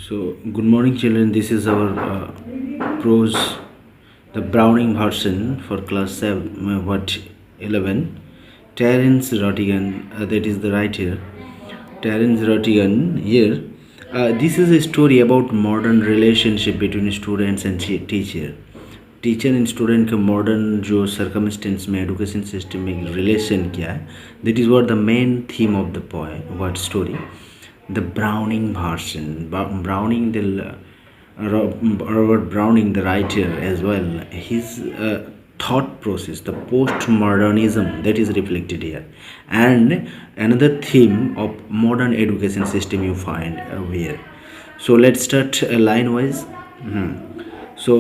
So, good morning, children. This is our prose, the Browning version for class 7, 11. Terence Rattigan, that is the writer. Terence Rattigan here. This is a story about modern relationship between students and teacher. Teacher and student के modern जो circumstance में education system में relation क्या है, that is what the main theme of the poem, what story. The Browning version. Browning, Robert Browning, the writer as well, his thought process, the postmodernism that is reflected here, and another theme of modern education system you find here. So let's start line wise. So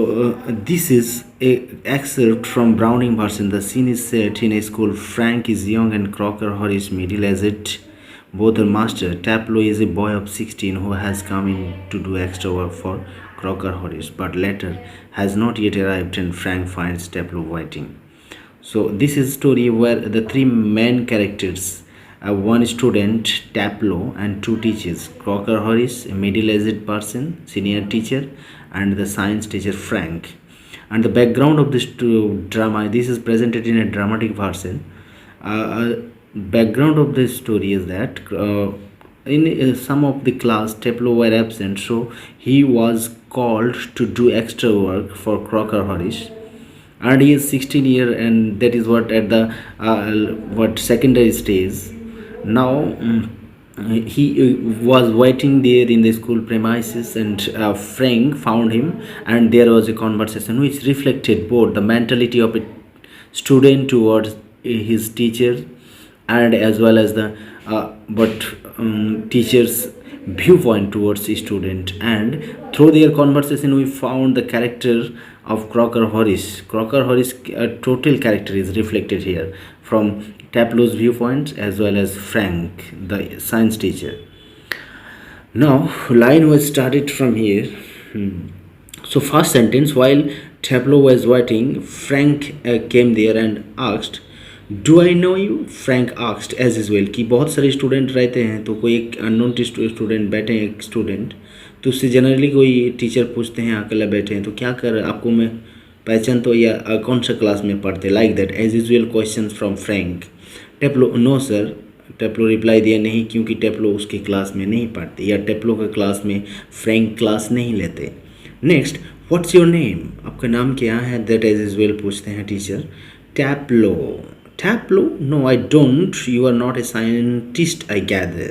this is a excerpt from Browning version. The scene is set in a school. Frank is young and Crocker Horace middle-aged. Both are master. Taplow is a boy of 16 who has come in to do extra work for Crocker Horace, but later has not yet arrived and Frank finds Taplow waiting. So this is a story where the three main characters, one student, Taplow, and two teachers, Crocker Horace, a middle-aged person, senior teacher, and the science teacher, Frank. And the background of this drama, this is presented in a dramatic version. Background of the story is that in some of the class Taplow were absent, so he was called to do extra work for Crocker Horace, and he is 16 year, and that is what at the what secondary stage. Now he was waiting there in the school premises, and Frank found him, and there was a conversation which reflected both the mentality of a student towards his teacher, and as well as the teacher's viewpoint towards the student. And through their conversation we found the character of Crocker Horace. Crocker Horace total character is reflected here from Taplow's viewpoint as well as Frank, the science teacher. Now line was started from here. So first sentence, while Taplow was waiting, Frank came there and asked, do I know you? Frank asked as is well. कि बहुत सारे student रहते हैं, तो कोई एक unknown student बैठे हैं, एक स्टूडेंट, तो उससे जनरली कोई टीचर पूछते हैं अकेला बैठे हैं तो क्या कर आपको मैं पहचान तो, या कौन सा क्लास में पढ़ते, like that as usual question from Frank. Taplow, no sir. Taplow reply दिया, नहीं, क्योंकि टेप्लो उसके क्लास में नहीं पढ़ते, या टेप्लो के क्लास में फ्रैंक क्लास नहीं लेते. Next, what's your name? आपका नाम क्या है? दैट एज यूजुअल पूछते हैं teacher. टैप्लो. Taplow, no I don't. You are not a scientist I gather.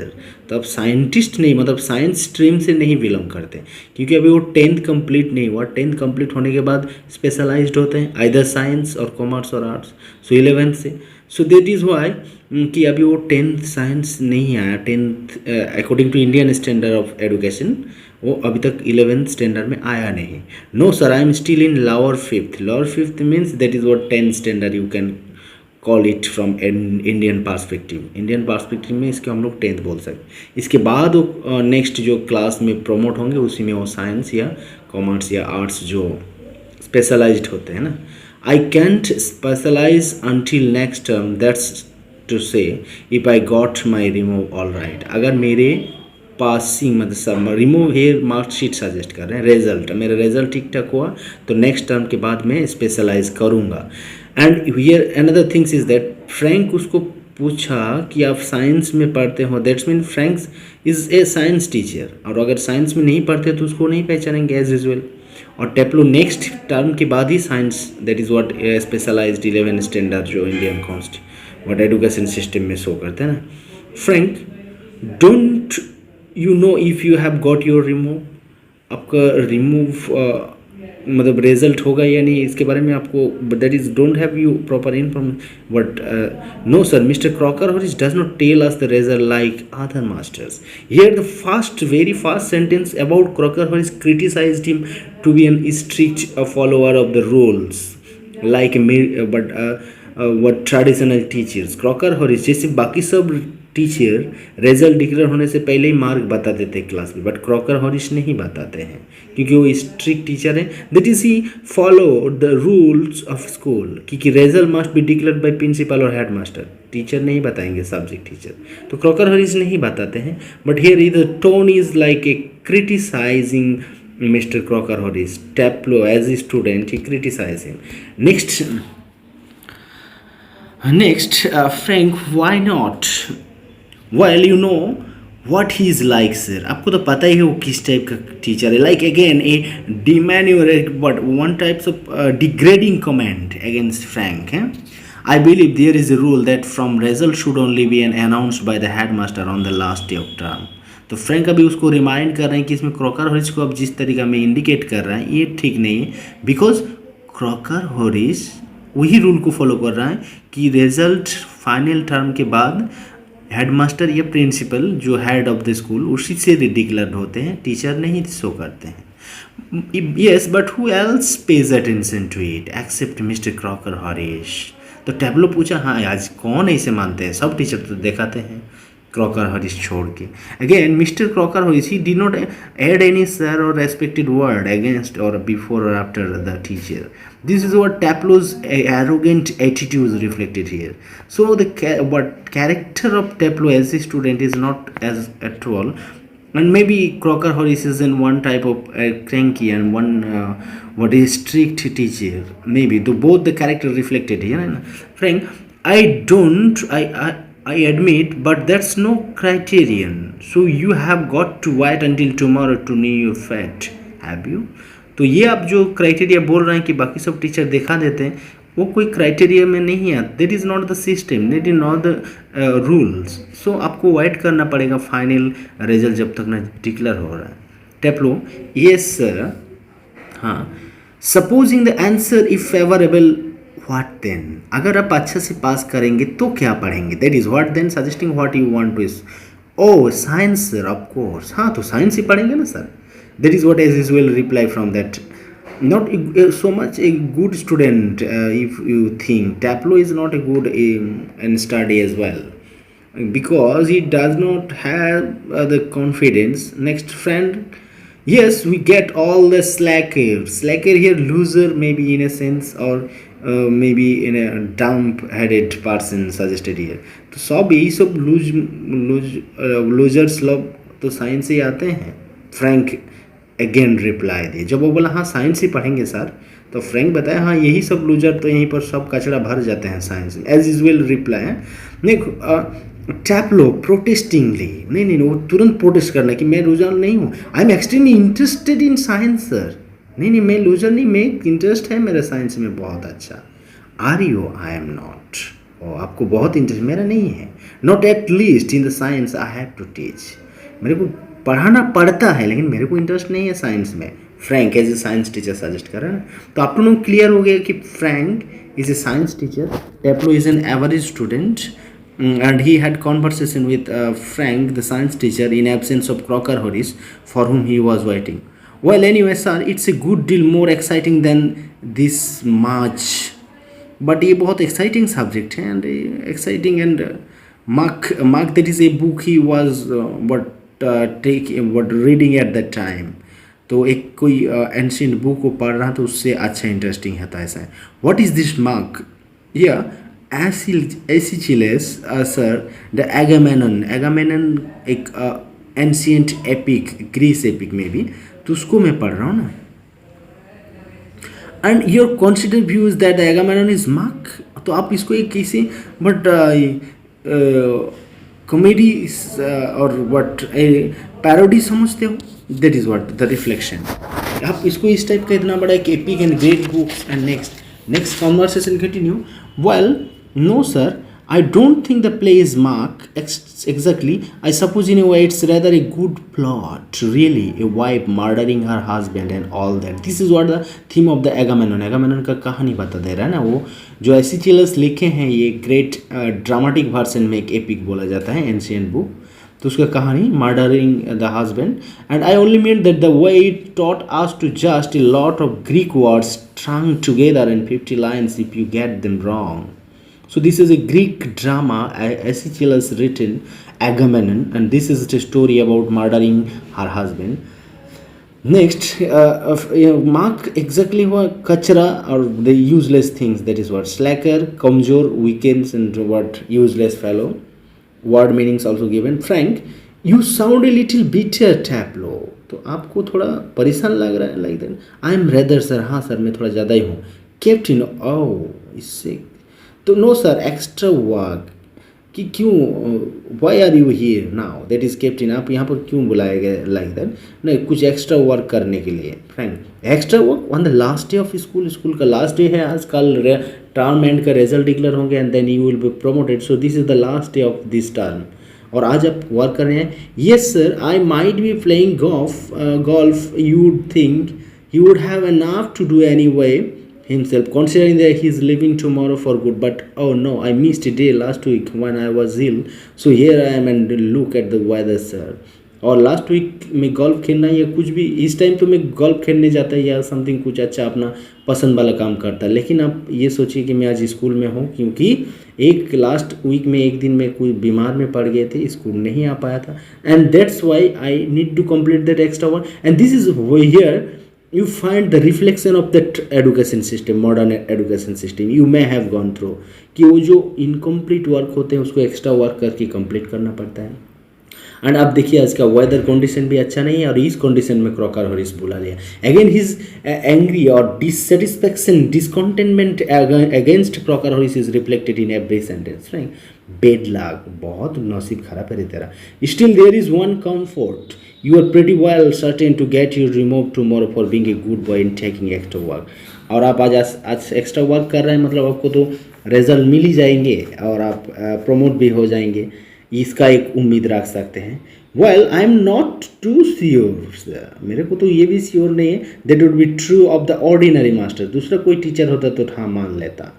तो अब साइंटिस्ट नहीं, मतलब साइंस स्ट्रीम से नहीं बिलोंग करते, क्योंकि अभी वो 10th कंप्लीट नहीं हुआ. 10th कंप्लीट होने के बाद स्पेशलाइज्ड होते हैं आइदर साइंस और कॉमर्स और आर्ट्स. सो 11th से, सो दैट इज़ वाई कि अभी वो 10th साइंस नहीं आया. 10th according to Indian standard of education वो अभी तक 11th स्टैंडर्ड में आया नहीं. No sir, I am still in lower 5th. Lower 5th means that is what 10th standard you can call it from Indian perspective. Indian perspective में इसके हम लोग 10th बोल सकते. इसके बाद वो नेक्स्ट जो क्लास में प्रमोट होंगे उसी में वो साइंस या कॉमर्स या आर्ट्स जो स्पेशलाइज्ड होते हैं ना. I can't specialise until next term, that's to say if I got my remove all right. अगर मेरे पासिंग मतलब रिमूव हेयर मार्कशीट सजेस्ट कर रहे हैं, रिजल्ट मेरा रिजल्ट ठीक ठाक हुआ तो नेक्स्ट टर्म के बाद मैं स्पेशलाइज करूँगा. And here another things is that Frank उसको पूछा कि आप साइंस में पढ़ते हो, that's mean Frank is a science teacher, और अगर साइंस में नहीं पढ़ते तो उसको नहीं पहचानेंगे एज यूजुअल. और टेप्लो नेक्स्ट टर्म के बाद ही science, that is what specialised 11th standard जो इंडियन व्हाट एजुकेशन सिस्टम में शो करते हैं ना. Frank, don't you know if you have got your remove? आपका रिमूव मतलब रिजल्ट होगा या नहीं, इसके बारे में आपको, that is don't have you proper information. But no sir, mister Crocker Harris does not tell us the result like other masters. Here the first very first sentence about Crocker Harris criticised him to be an strict follower of the rules like but what traditional teachers. Crocker Harris जैसे बाकी सब teacher result declare होने से पहले ही mark बता देते हैं class में, बट क्रॉकर हॉरिस नहीं बताते हैं क्योंकि वो स्ट्रिक्ट टीचर है. That is he follow the rules of school, क्योंकि result must be declared by principal और हेड मास्टर. टीचर नहीं बताएंगे, सब्जेक्ट टीचर, तो क्रॉकर हॉरिस नहीं बताते हैं. But here is the tone is like a criticizing Mr. Crocker Horace. Taplow, as a student, he criticized him. Frank, why not? Well, you know what he is like, sir. आपको तो पता ही है वो किस type का teacher है. Like again, a demeaning, but one types of degrading comment against Frank. I believe there is a rule that from result should only be announced by the headmaster on the last day of term. तो Frank अभी उसको remind कर रहे हैं कि इसमें Crocker हॉरिस को अब जिस तरीका में इंडिकेट कर रहा है ये ठीक नहीं है, बिकॉज क्रॉकर हॉरिस वही रूल को फॉलो कर रहा है कि रिजल्ट फाइनल टर्म के बाद हेडमास्टर या प्रिंसिपल जो हेड ऑफ द स्कूल उसी से डिक्लेयर होते हैं, टीचर नहीं शो करते हैं. Yes, but who else pays attention to it except mister Crocker Harris. तो टैब्लो पूछा, हाँ आज कौन ऐसे मानते हैं, सब टीचर तो दिखाते हैं क्रॉकर हॉरिस छोड़ के. Again mister Crocker Harris he did not add any sir or respected word against or before or after the teacher. This is what Taplow's arrogant attitude is reflected here. So the character of Taplow as a student is not as at all, and maybe Crocker Horace is in one type of cranky and one what is strict teacher. Maybe both the character reflected here. Frank, I admit, but that's no criterion. So you have got to wait until tomorrow to know your fate. Have you? तो ये आप जो criteria बोल रहे हैं कि बाकी सब टीचर दिखा देते हैं, वो कोई क्राइटेरिया में नहीं आता. That is not the system, that is not the rules. So आपको वेट करना पड़ेगा फाइनल रिजल्ट जब तक ना डिक्लेयर हो रहा है. Taplow, yes sir. हाँ, supposing the answer if favourable what then. अगर आप अच्छा से पास करेंगे तो क्या पढ़ेंगे, that is what then, suggesting what you want to. Oh science sir, of course. हाँ तो साइंस ही पढ़ेंगे ना sir. That is what as usual reply from that. Not so much a good student if you think Taplow is not a good in study as well, because he does not have the confidence. Next friend, yes we get all the slacker here, loser maybe in a sense, or maybe in a dump headed person suggested here. तो सब यही सब losers लोग तो science से आते हैं. Frank again reply दिए. जब वो बोला हाँ साइंस ही पढ़ेंगे सर, तो फ्रैंक बताया हाँ यही सब लूजर तो यहीं पर सब कचरा भर जाते हैं साइंस में. एज यूजुअल रिप्लाई है. नहीं टैप्लो प्रोटेस्टिंगली, नहीं वो तुरंत प्रोटेस्ट करना कि मैं लूजर नहीं हूँ. I am extremely interested in science sir. नहीं मैं लूजर नहीं, मैं इंटरेस्ट है मेरा साइंस में बहुत अच्छा. Are you? I am not. ओ आपको बहुत इंटरेस्ट, मेरा नहीं है. Not at least in the science I have to teach. मेरे को पढ़ाना पड़ता है लेकिन मेरे को इंटरेस्ट नहीं है साइंस में. Frank as a science teacher suggest कर रहा है. तो आप लोगों को क्लियर हो गया कि Frank is a science teacher, Taplow is an average student, and he had conversation with Frank, the science teacher, in absence of Crocker Horace, for whom he was waiting. Well, anyway, sir, it's a good deal more exciting than this much. But ये बहुत exciting subject है, and exciting and Mark that is a book he was reading at that time. तो एक कोई ancient book को पढ़ रहा तो उससे अच्छा इंटरेस्टिंग है. ऐसा है. What is this mark? या एसिचिलेस सर, द एगामेनन एक एंशियंट एपिक, ग्रीस एपिक में भी, तो उसको मैं पढ़ रहा हूँ ना. And your consider view is that the Agamemnon is mark. तो आप इसको एक किसी बट कॉमेडी और वट पैरोडी समझते हो. That is what the reflection. आप इसको इस टाइप का इतना बड़ा एक epic and great books. And next conversation continue. Well no sir, I don't think the play is mark exactly. I suppose in a way it's rather a good plot, really, a wife murdering her husband and all that. This is what the theme of the Agamemnon का कहानी बता दे रहा है ना. वो जो एसिचिलस लिखे हैं, ये ग्रेट ड्रामेटिक वर्सन में एक एपिक बोला जाता है, एंशियंट बुक. तो उसका कहानी murdering the husband. And I only mean that the way it taught us to just a lot of Greek words strung together in 50 lines if you get them wrong. So this is a Greek drama, Aeschylus written Agamemnon, and this is a story about murdering her husband. Next, mark exactly what kachra or the useless things. That is what slacker, kamjor, weekends, and what useless fellow. Word meanings also given. Frank, you sound a little bitter, Taplow. तो आपको थोड़ा परेशान लग रहा है like that. I am rather sir, हाँ sir मैं थोड़ा ज़्यादा ही हूँ। कैप्टन, ओह इससे तो नो सर एक्स्ट्रा वर्क, कि क्यों, why are you here now, that is captain, आप यहाँ पर क्यों बुलाए गए लाइक दैट। नहीं, कुछ एक्स्ट्रा वर्क करने के लिए। Friend extra work on the last day of school, school का लास्ट डे है आज, कल टर्म एंड का रिजल्ट डिक्लेयर होंगे and then you will be promoted, so this is the last day of this term और आज आप work कर रहे हैं। Yes sir, I might be playing golf, you would think he would have enough to do anyway himself, considering that he's leaving tomorrow for good. But oh no, I missed a day last week when I was ill, so here I am and look at the weather sir. और last week में golf खेलना या कुछ भी, इस time तो मैं golf खेलने जाता या समथिंग कुछ अच्छा अपना पसंद वाला काम करता, लेकिन आप ये सोचिए कि मैं आज स्कूल में हूँ क्योंकि एक लास्ट वीक में एक दिन में कोई बीमार में पड़ गए थे, स्कूल नहीं आ पाया था, and that's why I need to complete that extra work, and this is here you find the reflection of that education system, modern education system you may have gone through, कि वो जो incomplete work होते हैं उसको extra work करके complete करना पड़ता है। एंड आप देखिए आज का वेदर कंडीशन भी अच्छा नहीं है और इस कंडीशन में क्रॉकर हॉरिस बुला लिया अगेन, हिज एंग्री और dissatisfaction discontentment against Crocker Harris is reflected in every sentence. Right, bad luck, बहुत नसीब खराब है रे तेरा। Still there is one comfort, you are pretty well certain to get you removed tomorrow for being a good boy and taking extra work। और आप आज extra work कर रहे हैं मतलब आपको तो रिजल्ट मिल ही जाएंगे और आप प्रमोट भी हो जाएंगे, इसका एक उम्मीद रख सकते हैं। Well I am not too sure, मेरे को तो ये भी श्योर नहीं है that would be true of the ordinary master, दूसरा कोई टीचर होता तो हाँ मान लेता।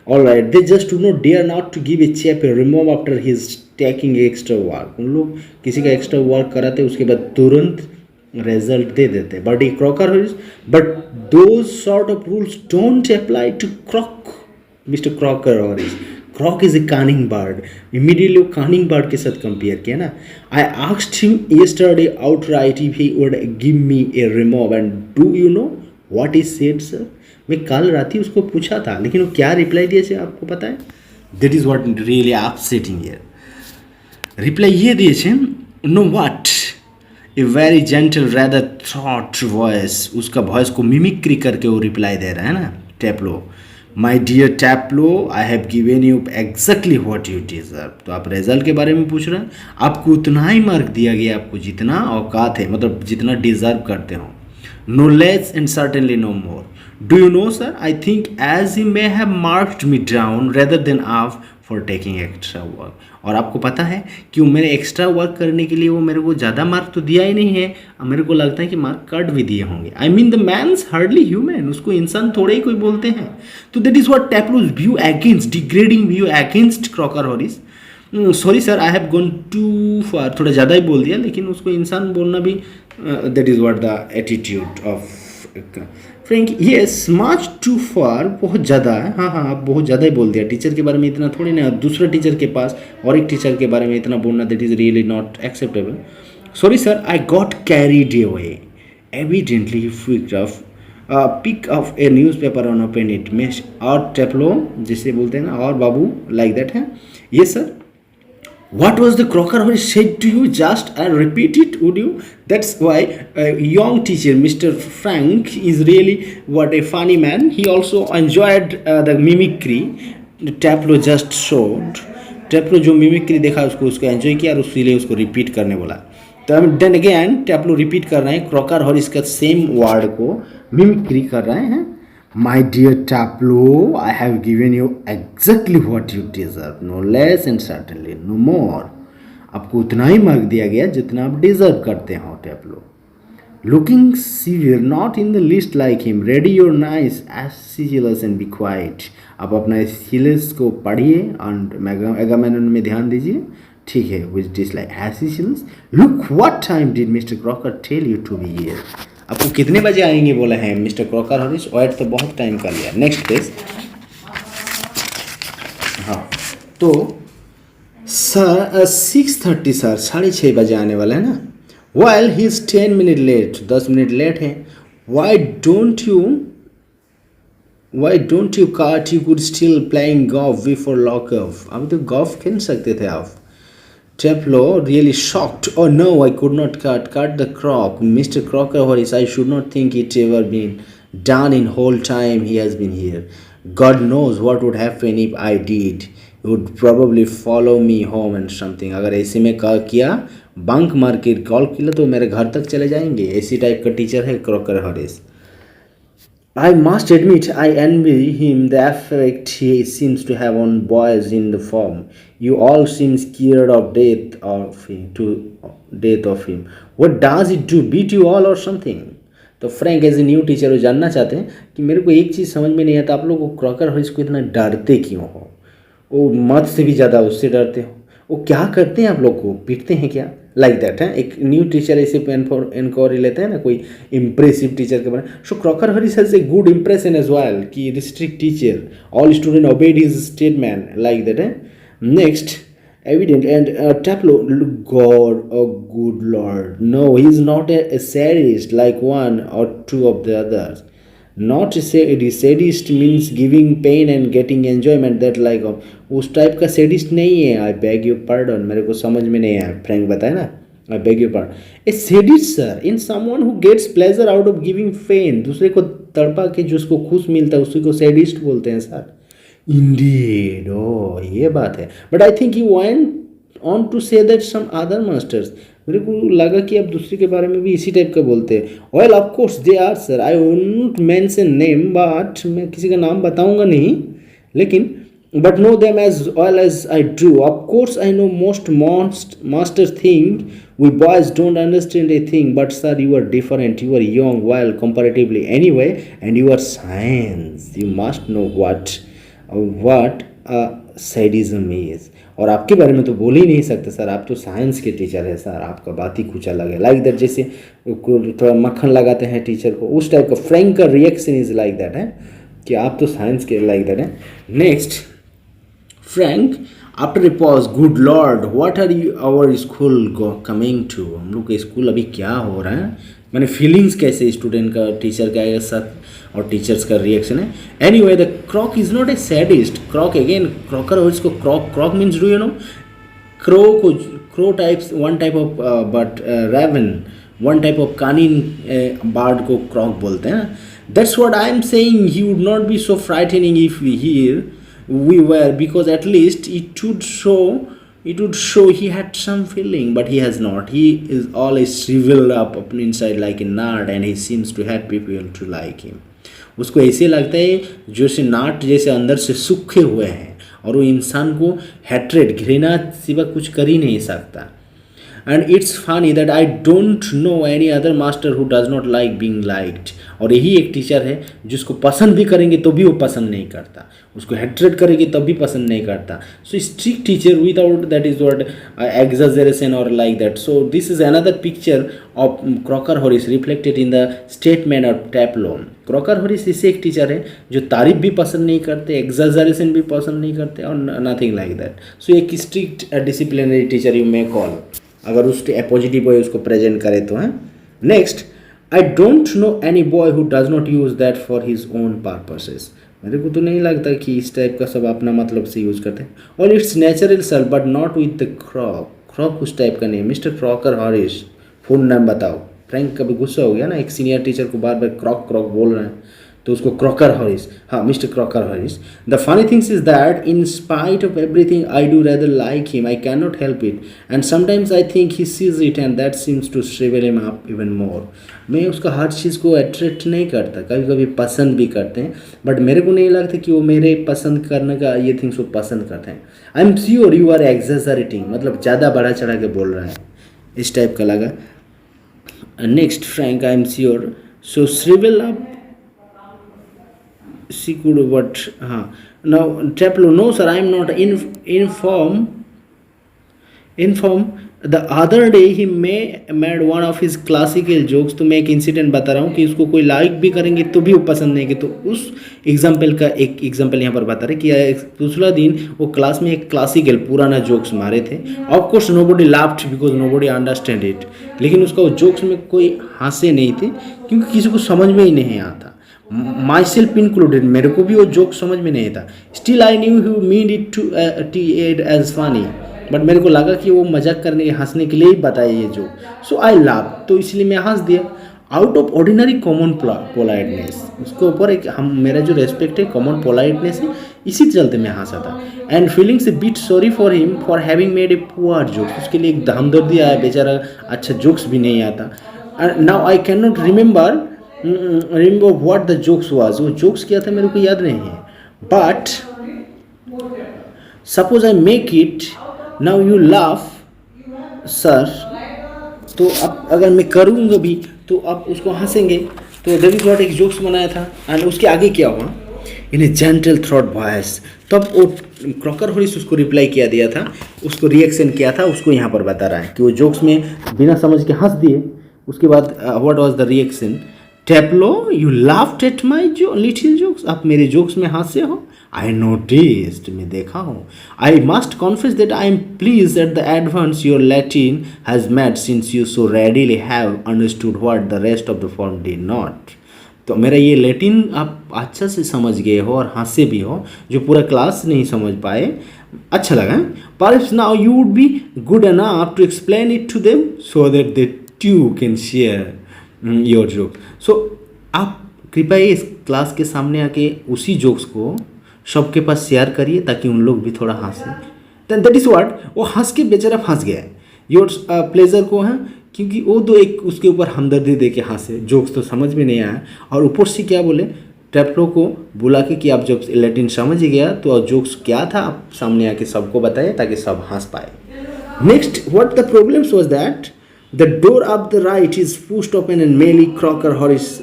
Alright, they just do not dare not to give a chap a remove after he's taking extra work। उन लोग किसी का एक्स्ट्रा वर्क कराते उसके बाद तुरंत रिजल्ट दे देते, बट ये Crocker Harris, but those sort of rules don't apply to Crock, mister Crocker Harris. Crock is a cunning bird, immediately वो कनिंग बर्ड के साथ कंपेयर किया ना। I asked him yesterday outright if he would give me a remove and do you know what he said sir, मैं कल रात ही उसको पूछा था लेकिन वो क्या रिप्लाई दिए थे आपको पता है? That is what really upsetting here. Reply ये दिए थे, no what, a very gentle rather thought voice, उसका वॉइस को मिमिक्री करके वो रिप्लाई दे रहा है ना Taplow. My dear Taplow, I have given you exactly what you deserve. तो आप रिजल्ट के बारे में पूछ रहे हैं, आपको उतना ही मार्क दिया गया आपको जितना औकात है, मतलब जितना डिजर्व करते हो, no less and certainly no more. Do you know sir, I think as he may have marked me down rather than up for taking extra work। और आपको पता है कि मेरे एक्स्ट्रा वर्क करने के लिए वो मेरे को ज़्यादा मार्क तो दिया ही नहीं है, मेरे को लगता है कि मार्क कट भी दिए होंगे। I mean the man's hardly human, उसको इंसान थोड़े ही कोई बोलते हैं। तो that is what Taplow's view against, degrading view against Crocker Harris. Sorry sir, I have gone too far, थोड़ा ज़्यादा ही बोल दिया, लेकिन उसको इंसान बोलना भी, that is what the attitude of Frank. Yes much too far, बहुत ज़्यादा है, हाँ हाँ आप बहुत ज़्यादा ही बोल दिया। टीचर के बारे में इतना थोड़ी ना, दूसरे टीचर के पास और एक टीचर के बारे में इतना बोलना, that is really not acceptable. Sorry sir, I got carried away, evidently pick of a newspaper on open it में, और टैप्लो जिसे बोलते हैं ना, और बाबू लाइक दैट है। ये sir, what was the Crocker Hall said to you, just and repeat it would you? That's why young teacher Mr. Frank is really what a funny man, he also enjoyed the mimicry Taplo just showed। Taplo जो mimicry देखा उसको enjoy किया और उसके लिए उसको repeat करने बोला। तो देन अगेन टैप्लो रिपीट कर रहे हैं क्रॉकर हॉरिस का सेम वर्ड को मिमिक्री कर रहे हैं। My dear Taplo, I have given you exactly what you deserve, no less and certainly no more। आपको उतना ही मार्क दिया गया जितना आप डिजर्व करते हो टैप्लो। Looking severe, not in the least like him, ready your nice Aeschylus and be quiet। आप अपना Aeschylus को पढ़िए और एगामेमनन में ध्यान दीजिए, ठीक है, which dislike Aeschylus। Look what time did Mr. Crocker tell you to be here। आपको कितने बजे आएंगे बोला है मिस्टर क्रॉकर हॉरिस, वेट तो बहुत टाइम का लिया। नेक्स्ट पेज, हाँ तो सर 6:30 सर 6:30 बजे आने वाला है ना। Well he is 10 minute late, 10 minute late है। Why don't you cut, you could still playing golf before lock off. अभी तो गोल्फ खेल सकते थे आप। Teplo really shocked. Oh no, I could not cut the croc. Mr. Crocker Horace, I should not think it ever been done in whole time he has been here. God knows what would happen if I did. He would probably follow me home and something. अगर ऐसे में कहा किया bunk मार के call किया तो मेरे घर तक चले जाएंगे. ऐसी टाइप का टीचर है Crocker हॉरिस. I must admit, I envy him the effect he seems to have on boys in the form. You all seem scared of death of him. What does it do? Beat you all or something? तो Frank as a new teacher वो जानना चाहते हैं कि मेरे को एक चीज़ समझ में नहीं आता, आप लोग को क्रॉकर हॉरिस को इतना डरते क्यों हो? वो मत से भी ज़्यादा उससे डरते हो. वो क्या करते हैं, आप लोग को पीटते हैं क्या? लाइक दैट है. एक न्यू टीचर ऐसे इंक्वायरी लेते हैं ना कोई इम्प्रेसिव टीचर के बारे में. So Crocker Harris has a good impression as well कि the strict teacher, all student obey his statement like that है. Next evident and Taplo, God, oh good Lord, no, he is not a sadist like one or two of the others. Not a sadist means giving pain and getting enjoyment, that like उस type का sadist नहीं है. I beg your pardon, मेरे को समझ में नहीं आया. फ्रैंक बताया ना, I beg your pardon. A sadist sir in someone who gets pleasure out of giving pain, दूसरे को तड़पा के जिसको खुश मिलता है उसी को sadist बोलते हैं सर. Indeed, oh ये बात है. But I think he went on to say that some other masters, मेरे को लगा कि आप दूसरे के बारे में भी इसी टाइप का बोलते हैं. Well, of course they are sir. I won't mention name, but मैं किसी का नाम बताऊंगा नहीं, लेकिन but know them as well as I do. Of course I know most masters think we boys don't understand a thing, but sir you are different. You are young, well comparatively anyway, and you are science. You must know what sadism is. और आपके बारे में तो बोल ही नहीं सकते sir, आप तो साइंस के टीचर है सर, आपका बात ही कुछ अलग है. लाइक दैट, जैसे थोड़ा मक्खन लगाते हैं टीचर को, उस टाइप का फ्रैंक का रिएक्शन इज लाइक दैट है कि आप तो साइंस के लाइक दैट है. Next Frank after a pause, good lord what are you our school coming to. हम लोग का स्कूल अभी क्या हो रहा है, मैंने फीलिंग्स कैसे स्टूडेंट का टीचर का साथ और टीचर्स का रिएक्शन है. Anyway the Crock is not a sadist. Crock again Crocker और इसको Crock means do you know, crow types one type of but raven one type of cunning bird को Crock बोलते हैं. That's what I am saying. He would not be so frightening if we were, because at least it would show he had some feeling, but he has not. He is always shriveled up inside like a nut, and he seems to hate people to like him. उसको ऐसे लगता है जैसे नाट जैसे अंदर से सूखे हुए हैं, और वो इंसान को हैट्रेड घृणा सिवा कुछ कर ही नहीं सकता. And it's funny that I don't know any other master who does not like being liked. और यही एक टीचर है जिसको पसंद भी करेंगे तो भी वो पसंद नहीं करता, उसको हेट्रेड करेंगे तब भी पसंद नहीं करता. So strict teacher without that is what exaggeration और like that. So this is another picture of Crocker Harris reflected in the statement of Taplow. Crocker Harris इससे एक टीचर है जो तारीफ भी पसंद नहीं करते, एक्सैजरेशन भी पसंद नहीं करते, और नथिंग लाइक दैट. सो एक strict disciplinary teacher you may call, अगर उसके पॉजिटिव वे उसको प्रेजेंट करे तो है. Next, I don't know any boy who does not use that for his own purposes. मेरे को तो नहीं लगता कि इस टाइप का सब अपना मतलब से यूज़ करते हैं. और it's natural sir but not with the Crock. Crock उस टाइप का नहीं. मिस्टर क्रॉकर हॉरिस, फुल नाम बताओ. फ्रैंक कभी गुस्सा हो गया ना, एक सीनियर टीचर को बार बार क्रॉक बोल रहे हैं तो उसको क्रॉकर हॉरिस, हाँ mister Crocker Harris. The funny things is that in spite of everything I do rather like him. I can not help it, and sometimes I think he sees it and that seems to shrivel him up even more. मैं उसका हर चीज़ को attract नहीं करता, कभी कभी पसंद भी करते हैं, बट मेरे को नहीं लगता कि वो मेरे पसंद करने का ये थिंग्स वो पसंद करते हैं. I am sure you are exaggerating, मतलब ज़्यादा बढ़ा चढ़ा के बोल रहा है, इस टाइप का लगा. Next Frank, I am sure so shrivel up she could, but now Traplo, no sir, I am not inform. The other day he made one of his classical jokes. तो मैं एक इंसिडेंट बता रहा हूँ कि उसको कोई लाइक भी करेंगे तो भी वो पसंद नहीं. कि तो उस एग्जाम्पल का एक एग्जाम्पल यहाँ पर बता रहे कि दूसरा दिन वो क्लास में एक क्लासिकल पुराना जोक्स मारे थे. Of course nobody laughed because nobody understand it. लेकिन उसका वो जोक्स में कोई हंसे नहीं थे क्योंकि किसी को समझ में ही नहीं आता, माई सेल्फ इंक्लूडेड. मेरे को भी वो जोक समझ में नहीं था. Still I knew you mean it to add as funny. But मेरे को लगा कि वो मजाक करने हंसने के लिए ही बताया ये जोक, सो आई लाव, तो इसलिए मैं हंस दिया। Out of ordinary common politeness, उसके ऊपर एक हम मेरा जो रेस्पेक्ट है कॉमन पोलाइटनेस है, इसी चलते मैं हंसा था। And feelings A bit sorry for him for having made a poor joke, उसके लिए एक हमदर्दी आया, बेचारा अच्छा जोक्स भी नहीं आता। Now I can not remember what the jokes was, वो जोक्स क्या था मेरे को याद नहीं है, but suppose I make it now you laugh sir, तो अब अगर मैं करूँगा भी तो आप उसको हंसेंगे। तो डेविड गॉट एक जोक्स बनाया था एंड उसके आगे क्या हुआ, इन ए जेंटल थ्रॉट वॉइस, तब वो क्रॉकर हॉरिस उसको रिप्लाई किया दिया था, उसको रिएक्शन किया था, उसको यहाँ पर बता रहा है कि वो जोक्स में बिना समझ के हंस दिए। उसके बाद what was the reaction, Taplow you laughed at my little jokes, आप मेरे जोक्स में हंसे हो। आई नोटिस्ड, मैं देखा हूँ। I must confess that I am please at the advance your Latin has made since you so readily have understood what the rest of the form did not. तो मेरा ये Latin आप अच्छा से समझ गए हो और हंसे भी हो, जो पूरा क्लास नहीं समझ पाए, अच्छा लगा। Perhaps now you would be good enough to explain it to them so that they too can share your joke. So आप कृपया इस क्लास के सामने आके उसी जोक्स को सबके पास शेयर करिए ताकि उन लोग भी थोड़ा हंसे। देन दैट इज़ व्हाट, वो हंस के बेचारा फंस गया है योर प्लेजर को, है क्योंकि वो तो एक उसके ऊपर हमदर्दी दे के हंसे, जोक्स तो समझ में नहीं आया, और ऊपर से क्या बोले टेप्लो को बुला के कि आप जब लैटिन समझ गया तो जोक्स क्या था आप सामने आके सबको बताइए ताकि सब हंस पाए। Next what the problems was that the door of the right is pushed open and मेली क्रॉकर हॉरिस।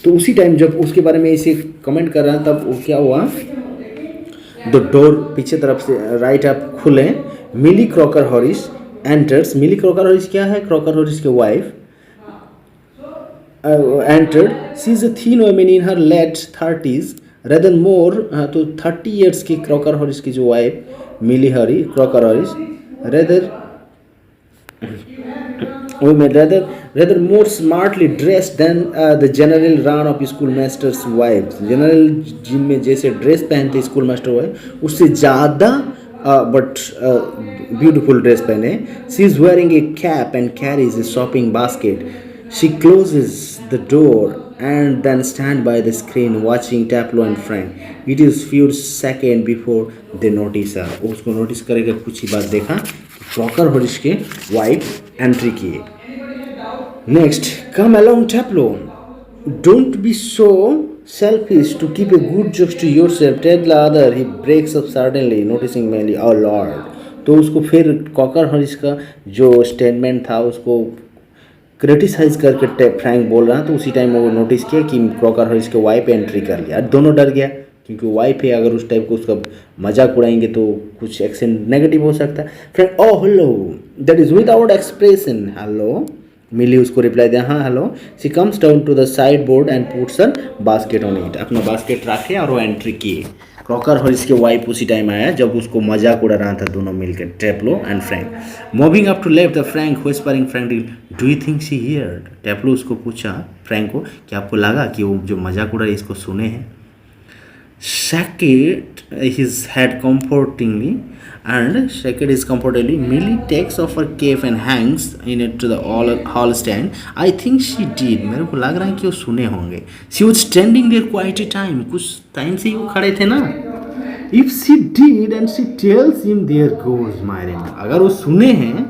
तो उसी टाइम जब उसके बारे में इसे कमेंट कर रहा तब वो क्या हुआ, द डोर पीछे तरफ से राइट आप खुले, Millie Crocker Harris enters. Millie Crocker Harris क्या है, क्रॉकर हॉरिस के wife entered, she is a thin woman in her late 30s rather more, तो 30 ईयर्स की क्रॉकर हॉरिस की जो वाइफ मिली हरी Crocker Harris rather rather more smartly dressed than the general run of schoolmasters' wives. General जिनमें जैसे dress पहनते school master wife उससे ज़्यादा बट ब्यूटीफुल ड्रेस पहने। She is wearing a cap and carries a shopping basket. She closes the door and then stand by the screen watching Taplo and Frank. It is few seconds before they notice her. उसको notice करेगा कुछ ही बात देखा क्रॉकर हॉरिस के वाइफ entry किए। Next, come along Taplow, don't be so selfish to keep a good jokes to yourself, tell the other, he breaks up suddenly noticing mainly oh Lord. तो उसको फिर क्रॉकर हॉरिस का जो स्टेटमेंट था उसको क्रिटिसाइज करके फ्रैंक बोल रहा, तो उसी टाइम वो नोटिस किया कि क्रॉकर हॉरिस के वाइफ एंट्री कर लिया। दोनों डर गया क्योंकि वाइफ है, अगर उस टाइप को उसका मजाक उड़ाएंगे तो कुछ एक्शन नेगेटिव हो सकता है। Friend oh hello, that is without expression, hello. Millie उसको रिप्लाई दिया हाँ hello. She comes down to the sideboard and puts her basket on it, अपना बास्केट रखे और वो एंट्री किए। क्रॉकर हॉरिस के वाइफ उसी टाइम आया जब उसको मजाक उड़ा रहा था दोनों मिलकर, Taplow and Frank. Moving up to left the Frank whispering Frank do you think she heard. Taplow उसको पूछा फ्रैंक को कि आपको लगा कि वो जो मजाक उड़ा इसको सुने हैं। Shacked his head comfortingly and shaken his comfortably. Millie takes off her cape and hangs in it to the hall stand. I think she did. मेरे को लग रहा है कि वो सुने होंगे। She was standing there quite a time. कुछ टाइम से ही वो खड़े थे ना। If she did and she tells him there goes my ring. अगर वो सुने हैं,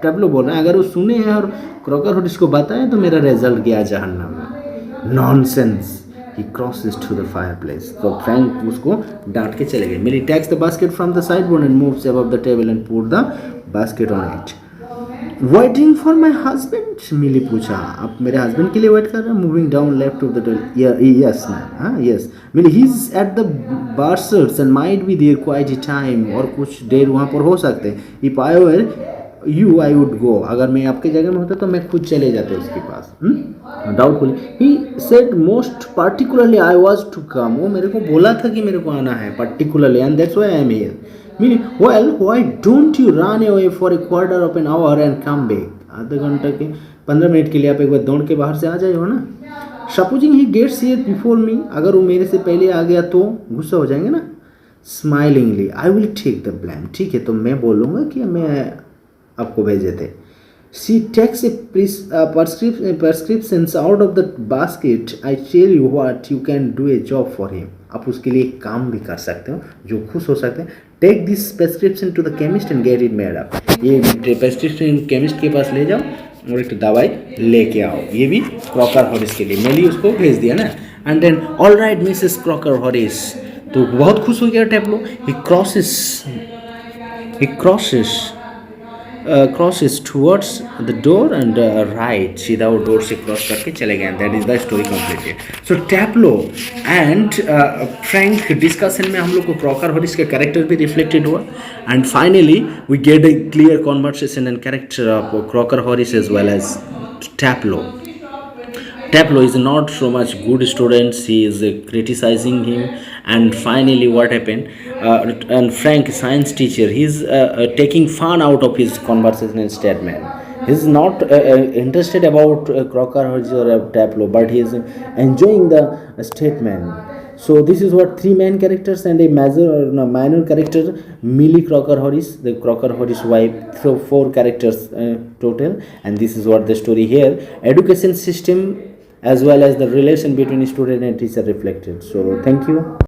टेप्लो बोल रहा है, अगर वो सुने हैं और क्रॉकर हॉरिस को बताएं तो मेरा रिजल्ट गया जहन्नम में। Nonsense. He crosses to the fireplace. तो फ्रैंक उसको डांट के चले गए। Millie takes the basket from the sideboard and moves above the table and put the basket on it. Waiting for my husband? मिली पूछा, आप मेरे हस्बैंड के लिए वेट कर रहे हैं? Moving down left of the door. Yes ma'am. हाँ yes. Milli he's at the Barsers and might be there quite a time. और कुछ देर वहाँ पर हो सकते हैं। If I were you I would go. अगर मैं आपके जगह में होता तो मैं खुद चले जाते उसके पास। Doubtful. He said most particularly I was to come. वो मेरे को बोला था कि मेरे को आना है particularly and that's why I am here. Meaning, well, why don't you run away for a quarter of an hour and come back? आधा घंटा के 15 मिनट के लिए आप एक बार दौड़ के बाहर से आ जाइए ना। Supposing he gets here before me, अगर वो मेरे से पहले आ गया तो गुस्सा हो जाएंगे ना। Smilingly I will take the blame. ठीक है, तो मैं बोलूँगा कि मैं आपको भेजे थे। She takes a prescriptions out of the basket, I tell you what you can do a job for him. आप उसके लिए एक काम भी कर सकते हो जो खुश हो सकते हैं। Take this prescription to the chemist and get it made up. ये प्रेस्क्रिप्शन केमिस्ट के पास ले जाओ और एक दवाई लेके आओ। ये भी क्रॉकर हॉरिस के लिए, मैंने उसको भेज दिया ना। And then all right Mrs Crocker Harris, तो बहुत खुश हो गया टेप्लो। Crosses towards the door and right, सीधा वो डोर से क्रॉस करके चले गए। That is the story completed. So Taplow and Frank discussion में हम लोग को क्रॉकर हॉरिस का कैरेक्टर भी रिफ्लेक्टेड हुआ। And finally we get a clear conversation and character of Crocker Harris as well as Taplow. Taplo is not so much good student. He is criticizing him, and finally, what happened? And Frank, science teacher, he's taking fun out of his conversation and statement. He's not interested about Crocker or Taplo, but he is enjoying the statement. So this is what three main characters and a major or no, minor character, Millie Crocker Horace, the Crocker Horace wife. So four characters total, and this is what the story here. Education system as well as the relation between student and teacher reflected. So thank you.